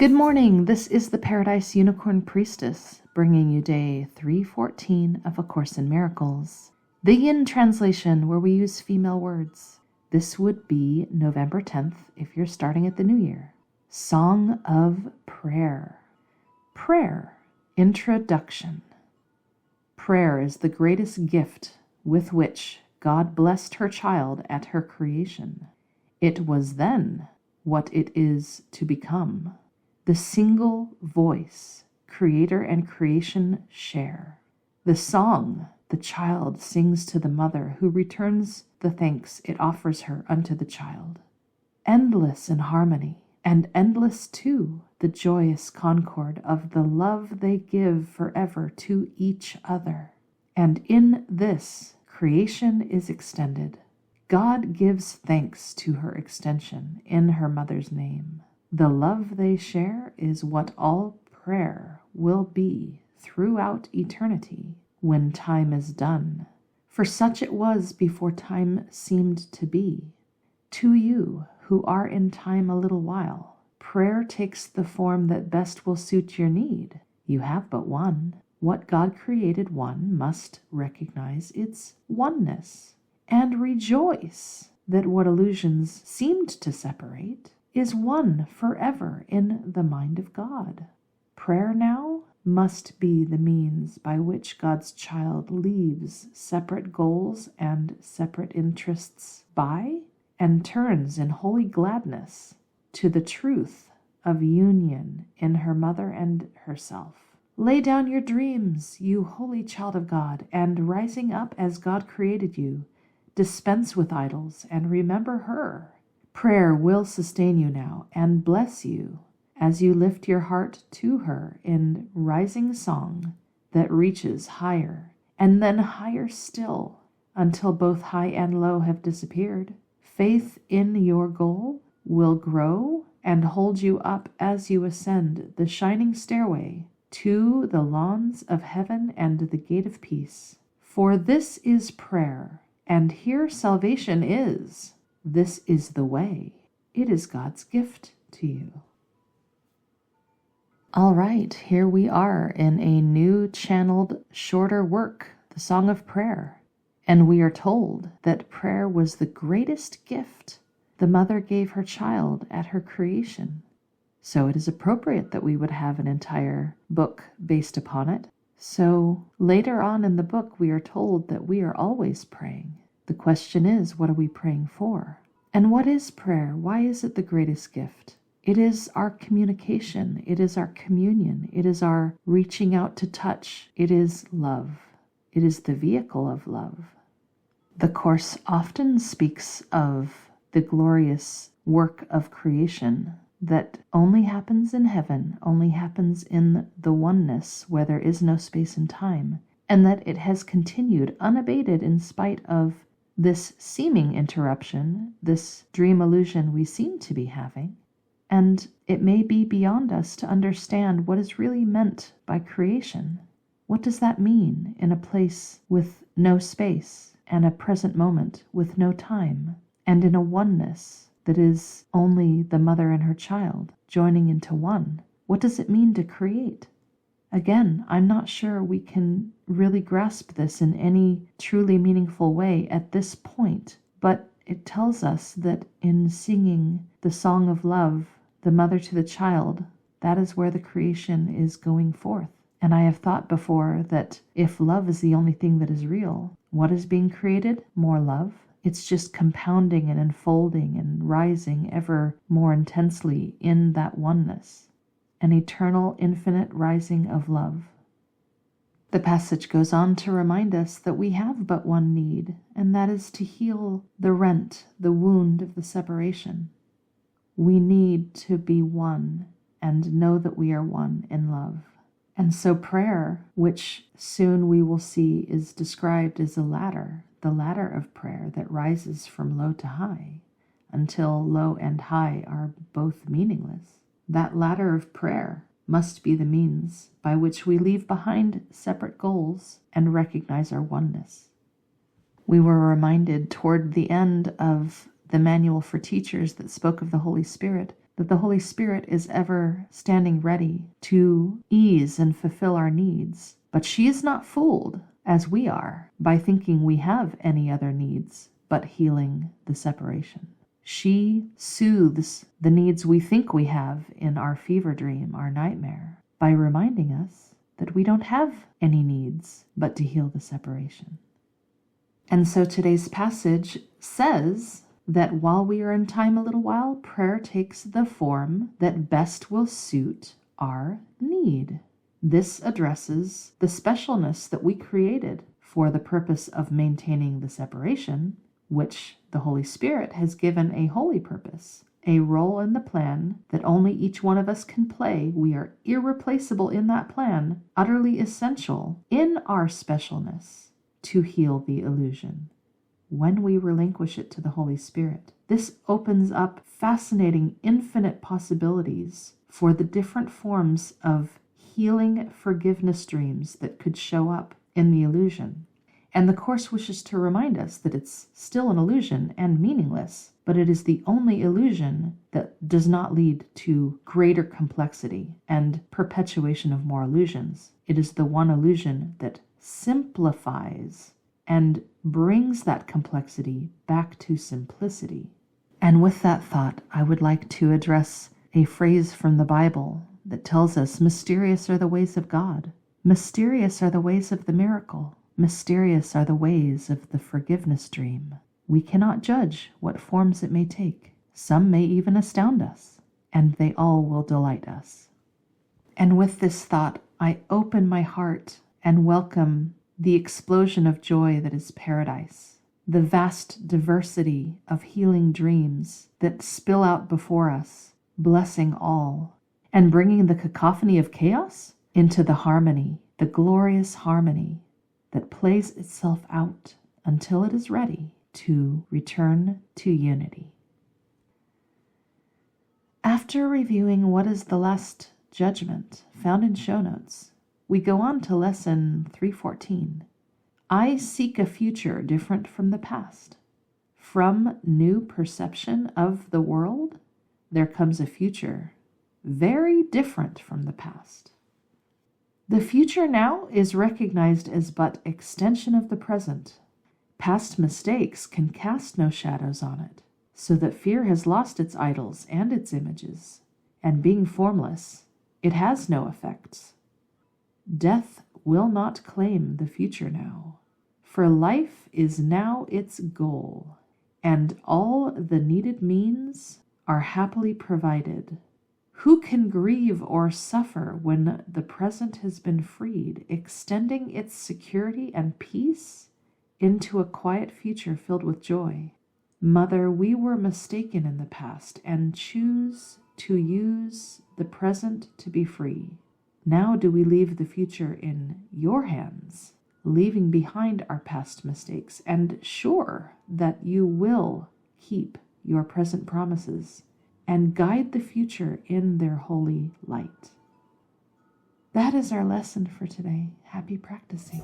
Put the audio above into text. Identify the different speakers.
Speaker 1: Good morning. This is the Paradise Unicorn Priestess, bringing you day 314 of A Course in Miracles. The Yin translation, where we use female words. This would be November 10th if you're starting at the new year. Song of Prayer. Prayer. Introduction. Prayer is the greatest gift with which God blessed her child at her creation. It was then what it is to become. The single voice Creator and creation share. The song the child sings to the mother, who returns the thanks it offers her unto the child. Endless in harmony, and endless too the joyous concord of the love they give forever to each other. And in this creation is extended. God gives thanks to her extension in her mother's name. The love they share is what all prayer will be throughout eternity when time is done. For such it was before time seemed to be. To you, who are in time a little while, prayer takes the form that best will suit your need. You have but one. What God created one must recognize its oneness and rejoice that what illusions seemed to separate is one forever in the mind of God. Prayer now must be the means by which God's child leaves separate goals and separate interests by and turns in holy gladness to the truth of union in her mother and herself. Lay down your dreams, you holy child of God, and rising up as God created you, dispense with idols and remember her. Prayer will sustain you now and bless you as you lift your heart to her in rising song that reaches higher and then higher still until both high and low have disappeared. Faith in your goal will grow and hold you up as you ascend the shining stairway to the lawns of heaven and the gate of peace. For this is prayer, and here salvation is. This is the way. It is God's gift to you. All right, here we are in a new channeled, shorter work, the Song of Prayer. And we are told that prayer was the greatest gift the mother gave her child at her creation. So it is appropriate that we would have an entire book based upon it. So later on in the book, we are told that we are always praying. The question is, what are we praying for? And what is prayer? Why is it the greatest gift? It is our communication. It is our communion. It is our reaching out to touch. It is love. It is the vehicle of love. The Course often speaks of the glorious work of creation that only happens in heaven, only happens in the oneness where there is no space and time, and that it has continued unabated in spite of this seeming interruption, this dream illusion we seem to be having. And it may be beyond us to understand what is really meant by creation. What does that mean in a place with no space and a present moment with no time, and in a oneness that is only the mother and her child joining into one? What does it mean to create? Again, I'm not sure we can really grasp this in any truly meaningful way at this point, but it tells us that in singing the song of love, the mother to the child, that is where the creation is going forth. And I have thought before that if love is the only thing that is real, what is being created? More love. It's just compounding and unfolding and rising ever more intensely in that oneness. An eternal, infinite rising of love. The passage goes on to remind us that we have but one need, and that is to heal the rent, the wound of the separation. We need to be one and know that we are one in love. And so prayer, which soon we will see is described as a ladder, the ladder of prayer that rises from low to high, until low and high are both meaningless. That ladder of prayer must be the means by which we leave behind separate goals and recognize our oneness. We were reminded toward the end of the manual for teachers that spoke of the Holy Spirit that the Holy Spirit is ever standing ready to ease and fulfill our needs. But she is not fooled, as we are, by thinking we have any other needs but healing the separation. She soothes the needs we think we have in our fever dream, our nightmare, by reminding us that we don't have any needs but to heal the separation. And so today's passage says that while we are in time a little while, prayer takes the form that best will suit our need. This addresses the specialness that we created for the purpose of maintaining the separation, which the Holy Spirit has given a holy purpose, a role in the plan that only each one of us can play. We are irreplaceable in that plan, utterly essential in our specialness to heal the illusion. When we relinquish it to the Holy Spirit, this opens up fascinating, infinite possibilities for the different forms of healing forgiveness dreams that could show up in the illusion. And the Course wishes to remind us that it's still an illusion and meaningless, but it is the only illusion that does not lead to greater complexity and perpetuation of more illusions. It is the one illusion that simplifies and brings that complexity back to simplicity. And with that thought, I would like to address a phrase from the Bible that tells us, mysterious are the ways of God. Mysterious are the ways of the miracle. Mysterious are the ways of the forgiveness dream. We cannot judge what forms it may take. Some may even astound us, and they all will delight us. And with this thought, I open my heart and welcome the explosion of joy that is paradise, the vast diversity of healing dreams that spill out before us, blessing all, and bringing the cacophony of chaos into the harmony, the glorious harmony that plays itself out until it is ready to return to unity. After reviewing what is the last judgment found in show notes, we go on to lesson 314. I seek a future different from the past. From new perception of the world, there comes a future very different from the past. The future now is recognized as but extension of the present. Past mistakes can cast no shadows on it, so that fear has lost its idols and its images, and being formless, it has no effects. Death will not claim the future now, for life is now its goal, and all the needed means are happily provided. Who can grieve or suffer when the present has been freed, extending its security and peace into a quiet future filled with joy? Mother, we were mistaken in the past and choose to use the present to be free. Now do we leave the future in your hands, leaving behind our past mistakes, and sure that you will keep your present promises and guide the future in their holy light. That is our lesson for today. Happy practicing.